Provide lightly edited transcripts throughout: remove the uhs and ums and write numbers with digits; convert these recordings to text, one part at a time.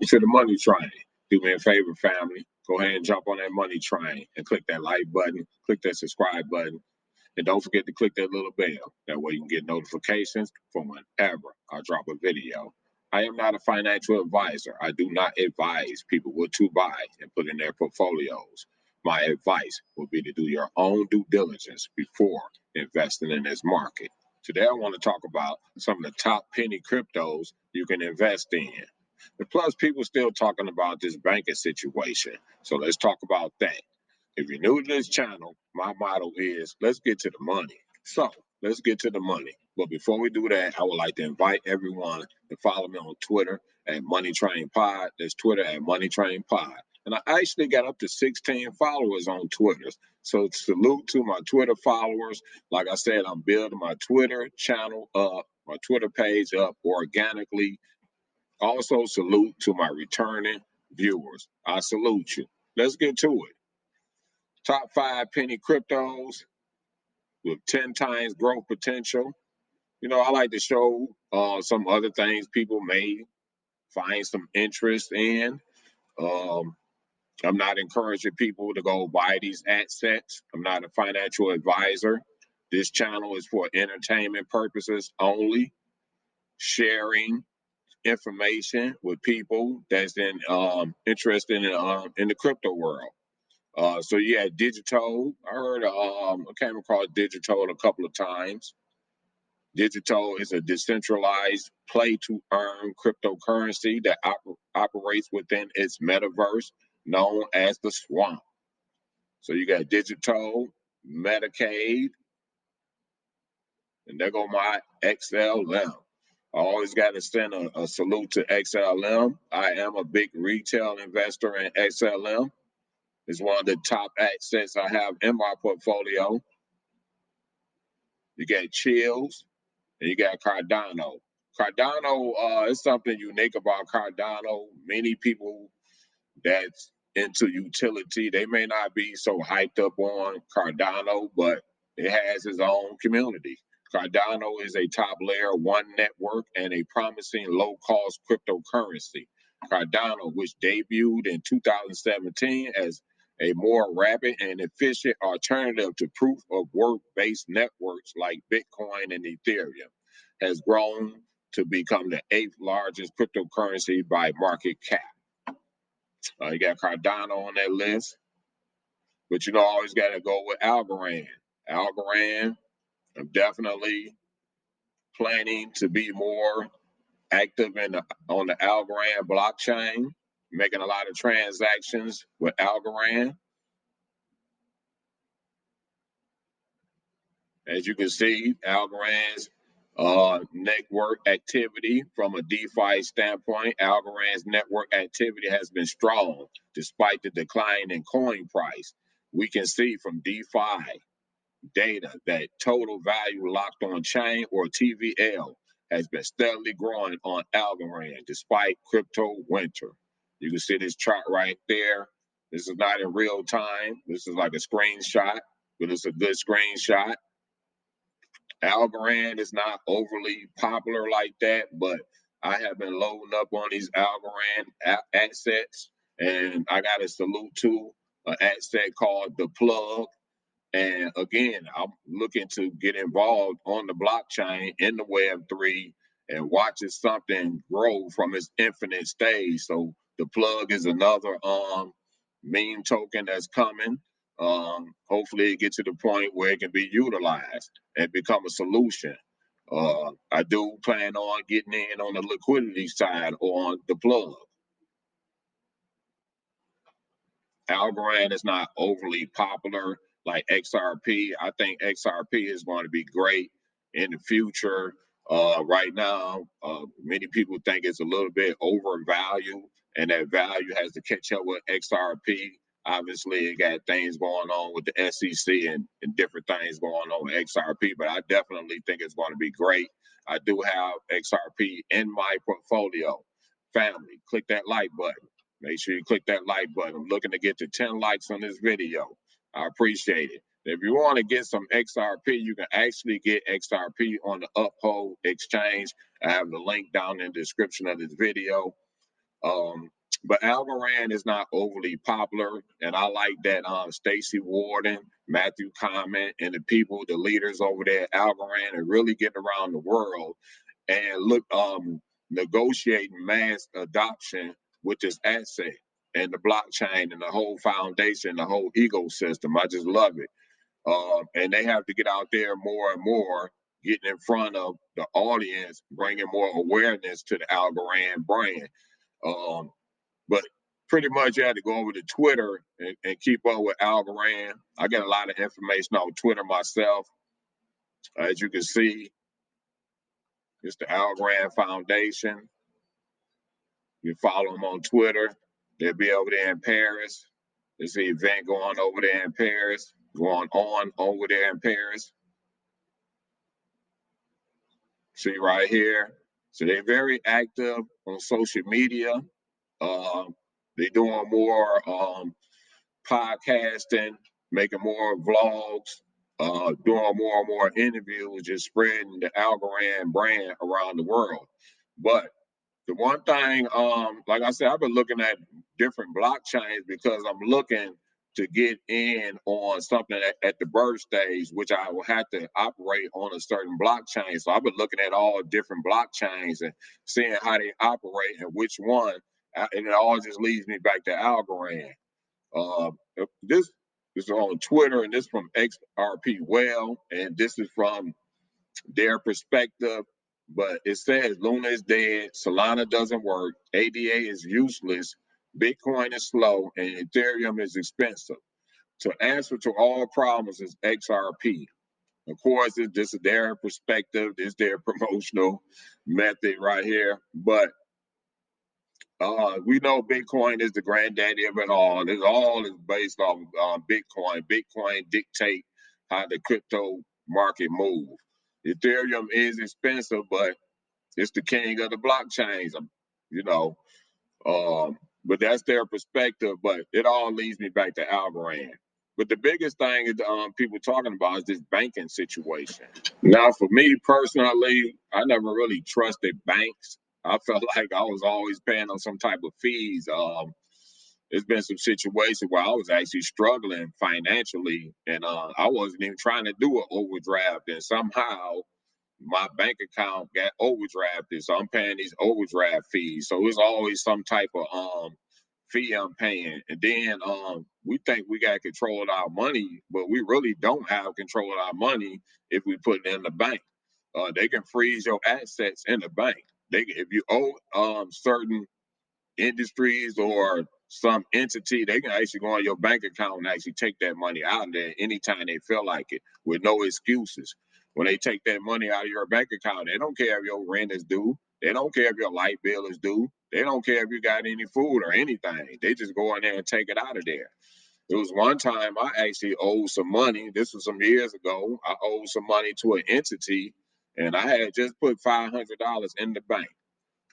to the money train. Do me a favor, family. Go ahead and jump on that money train and click that like button, click that subscribe button, and don't forget to click that little bell. That way you can get notifications from whenever I drop a video. I am not a financial advisor. I do not advise people what to buy and put in their portfolios. My advice would be to do your own due diligence before investing in this market. Today, I want to talk about some of the top penny cryptos you can invest in. And plus, people still talking about this banking situation. So let's talk about that. If you're new to this channel, my motto is let's get to the money. So let's get to the money. But before we do that, I would like to invite everyone to follow me on Twitter at Money Train Pod. That's Twitter at Money Train Pod. And I actually got up to 16 followers on Twitter. So salute to my Twitter followers. Like I said, I'm building my Twitter channel up, my Twitter page up organically. Also salute to my returning viewers. I salute you. Let's get to it. Top 5 penny cryptos with 10 times growth potential. You know, I like to show some other things people may find some interest in. I'm not encouraging people to go buy these assets. I'm not a financial advisor. This channel is for entertainment purposes only, sharing information with people that's interested in the crypto world. So yeah, Digital. I came across Digital a couple of times. Digital is a decentralized play-to-earn cryptocurrency that operates within its metaverse known as the Swamp. So you got Digital, Medicaid, and there go my XLM. I always got to send a salute to XLM. I am a big retail investor in XLM. It's one of the top assets I have in my portfolio. You got Chills, and you got Cardano. Cardano is something unique about Cardano. Many people that's into utility, they may not be so hyped up on Cardano, but it has its own community. Cardano is a top layer one network and a promising low-cost cryptocurrency. Cardano, which debuted in 2017 as a more rapid and efficient alternative to proof of work-based networks like Bitcoin and Ethereum, has grown to become the 8th largest cryptocurrency by market cap. You got Cardano on that list, but you know, always got to go with Algorand. Algorand, I'm definitely planning to be more active on the Algorand blockchain, making a lot of transactions with Algorand. As you can see, Algorand's network activity from a DeFi standpoint, Algorand's network activity has been strong despite the decline in coin price. We can see from DeFi data that total value locked on chain, or TVL, has been steadily growing on Algorand despite crypto winter. You can see this chart right there. This is not in real time. This is like a screenshot, but it's a good screenshot. Algorand is not overly popular like that, but I have been loading up on these Algorand assets, and I got to salute to an asset called The Plug. And again, I'm looking to get involved on the blockchain in the Web3 and watching something grow from its infinite stage. So The Plug is another meme token that's coming. Hopefully it gets to the point where it can be utilized and become a solution. I do plan on getting in on the liquidity side on The Plug. Algorand is not overly popular like XRP. I think XRP is going to be great in the future. Right now, many people think it's a little bit overvalued, and that value has to catch up with XRP. Obviously, it got things going on with the SEC and different things going on with XRP, but I definitely think it's going to be great. I do have XRP in my portfolio. Family, click that like button. Make sure you click that like button. I'm looking to get to 10 likes on this video. I appreciate it. If you want to get some XRP, you can actually get XRP on the Uphold exchange. I have the link down in the description of this video. But Algorand is not overly popular, and I like that Stacey Warden, Matthew Comment, and the people, the leaders over there at Algorand are really getting around the world and negotiating mass adoption with this asset and the blockchain and the whole foundation, the whole ecosystem. I just love it. And they have to get out there more and more, getting in front of the audience, bringing more awareness to the Algorand brand. But pretty much you had to go over to Twitter and keep up with Algorand. I get a lot of information on Twitter myself. As you can see, it's the Algorand Foundation. You follow them on Twitter. They'll be over there in Paris. There's an event going over there in Paris, going on over there in Paris. See right here. So they're very active on social media. They're doing more podcasting, making more vlogs, doing more and more interviews, just spreading the Algorand brand around the world. But the one thing, like I said, I've been looking at different blockchains because I'm looking to get in on something at the birth stage, which I will have to operate on a certain blockchain. So I've been looking at all different blockchains and seeing how they operate and which one, and it all just leads me back to Algorand. Uh, this is on Twitter, and this from XRP Well, and this is from their perspective. But it says Luna is dead, Solana doesn't work, ADA is useless, Bitcoin is slow, and Ethereum is expensive. To answer to all problems is XRP. Of course, this is their perspective, this is their promotional method right here. But we know Bitcoin is the granddaddy of it all. This all is based off Bitcoin. Bitcoin dictate how the crypto market move. Ethereum is expensive, but it's the king of the blockchains. You know, but that's their perspective. But it all leads me back to Algorand. But the biggest thing is people talking about is this banking situation. Now, for me personally, I never really trusted banks. I felt like I was always paying them some type of fees. There's been some situations where I was actually struggling financially, and I wasn't even trying to do an overdraft, and somehow my bank account got overdrafted, so I'm paying these overdraft fees. So it's always some type of fee I'm paying, and then we think we got control of our money, but we really don't have control of our money if we put it in the bank. They can freeze your assets in the bank. If you owe certain industries or some entity, they can actually go on your bank account and actually take that money out of there anytime they feel like it with no excuses. When they take that money out of your bank account, they don't care if your rent is due. They don't care if your light bill is due. They don't care if you got any food or anything. They just go in there and take it out of there. It was one time I actually owed some money. This was some years ago. I owed some money to an entity, and I had just put $500 in the bank.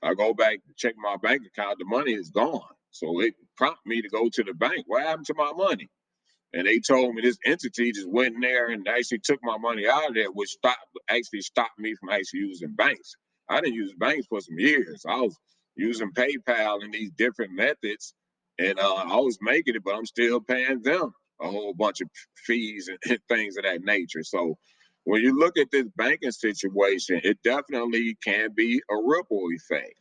I go back to check my bank account, the money is gone. So it prompted me to go to the bank. What happened to my money? And they told me this entity just went in there and actually took my money out of there, which stopped me from actually using banks. I didn't use banks for some years. I was using PayPal and these different methods, and I was making it, but I'm still paying them a whole bunch of fees and things of that nature. So when you look at this banking situation, it definitely can be a ripple effect.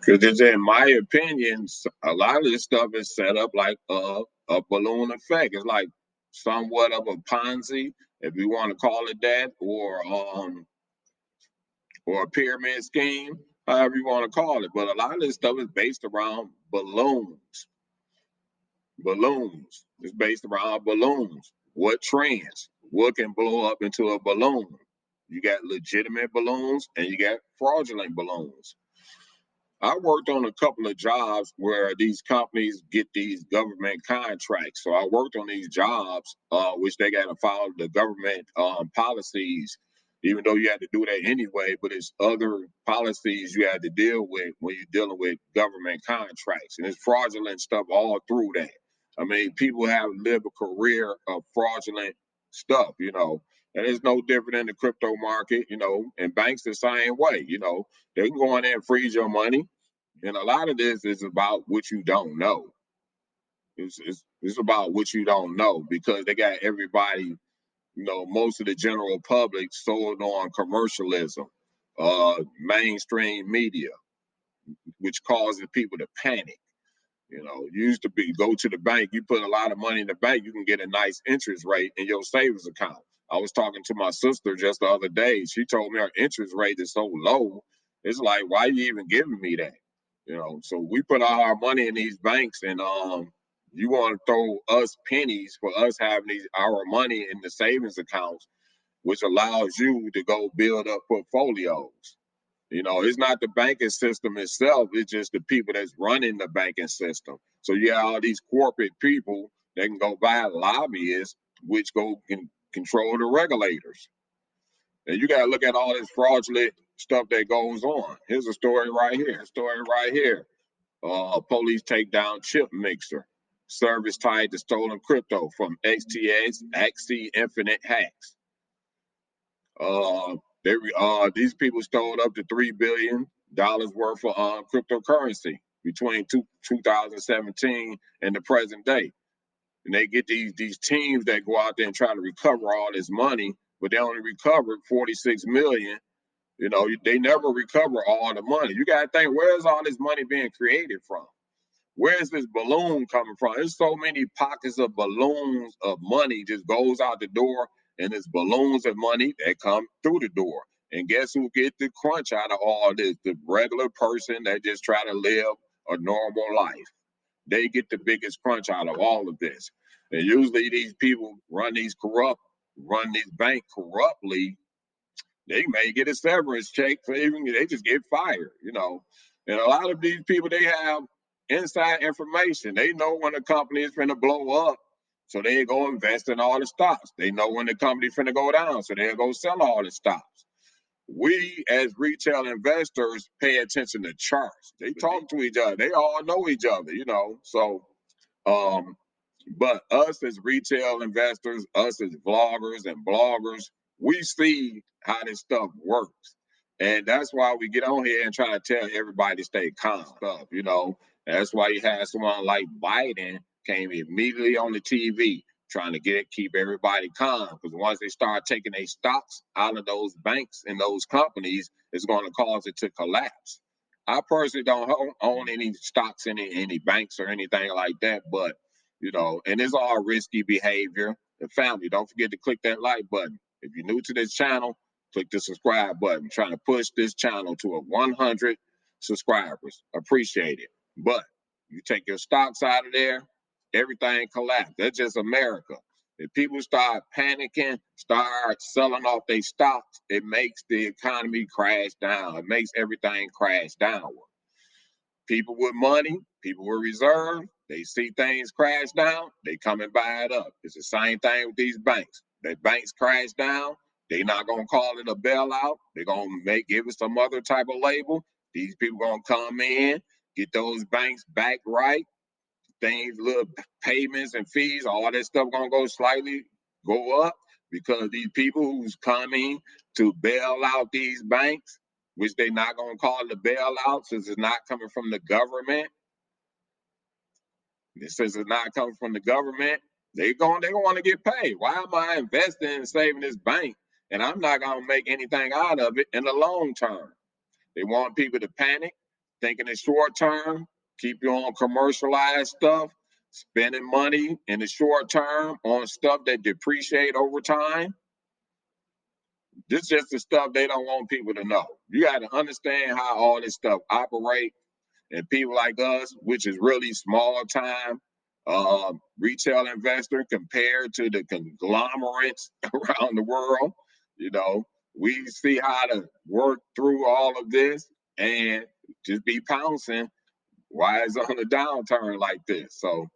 Because in my opinion, a lot of this stuff is set up like a balloon effect. It's like somewhat of a Ponzi, if you want to call it that, or a pyramid scheme, however you want to call it. But a lot of this stuff is based around balloons. Balloons. It's based around balloons. What trends? What can blow up into a balloon? You got legitimate balloons and you got fraudulent balloons. I worked on a couple of jobs where these companies get these government contracts. So I worked on these jobs, which they got to follow the government policies, even though you had to do that anyway. But it's other policies you had to deal with when you're dealing with government contracts. And it's fraudulent stuff all through that. I mean, people have lived a career of fraudulent stuff, and it's no different in the crypto market, and banks the same way, they can go in there and freeze your money. And a lot of this is about what you don't know. It's about what you don't know, because they got everybody, most of the general public sold on commercialism, mainstream media, which causes people to panic. Used to be go to the bank, you put a lot of money in the bank, you can get a nice interest rate in your savings account. I was talking to my sister just the other day. She told me our interest rate is so low. It's like, why are you even giving me that? So we put all our money in these banks, and you want to throw us pennies for us having our money in the savings accounts, which allows you to go build up portfolios. It's not the banking system itself, it's just the people that's running the banking system. So you have all these corporate people that can go buy lobbyists, which go can control the regulators. And you got to look at all this fraudulent stuff that goes on. Here's a story right here. Police take down chip mixer. Service tied to stolen crypto from XTX, Axie Infinite hacks. These people stole up to $3 billion worth of cryptocurrency between 2017 and the present day. And they get these teams that go out there and try to recover all this money, but they only recovered 46 million. They never recover all the money. You got to think, where's all this money being created from? Where's this balloon coming from? There's so many pockets of balloons of money just goes out the door, and there's balloons of money that come through the door. And guess who get the crunch out of all this? The regular person that just try to live a normal life. They get the biggest crunch out of all of this. And usually these people run these banks corruptly. They may get a severance check, so they just get fired, And a lot of these people, they have inside information. They know when a company is going to blow up, so they go invest in all the stocks. They know when the company's going to go down, so they go sell all the stocks. We, as retail investors, pay attention to charts. They talk to each other. They all know each other, So, but us as retail investors, us as vloggers and bloggers, we see how this stuff works. And that's why we get on here and try to tell everybody to stay calm stuff, That's why you had someone like Biden came immediately on the TV trying to keep everybody calm. Because once they start taking their stocks out of those banks and those companies, it's going to cause it to collapse. I personally don't own any stocks in any banks or anything like that, but and it's all risky behavior. And family, don't forget to click that like button. If you're new to this channel, click the subscribe button. I'm trying to push this channel to 100 subscribers. Appreciate it. But you take your stocks out of there, everything collapses. That's just America. If people start panicking, start selling off their stocks, it makes the economy crash down. It makes everything crash downward. People with money, people with reserve, they see things crash down, they come and buy it up. It's the same thing with these banks. That banks crash down, they not gonna call it a bailout. They're gonna give it some other type of label. These people gonna come in, get those banks back right. Things, little payments and fees, all that stuff gonna go up, because these people who's coming to bail out these banks, which they're not going to call it a bailout since it's not coming from the government. Since it's not coming from the government, they want to get paid. Why am I investing and saving this bank and I'm not going to make anything out of it in the long term? They want people to panic, thinking in short term, keep you on commercialized stuff, spending money in the short term on stuff that depreciate over time. This is just the stuff they don't want people to know. You got to understand how all this stuff operates. And people like us, which is really small time retail investor compared to the conglomerates around the world, we see how to work through all of this and just be pouncing why it's on a downturn like this. So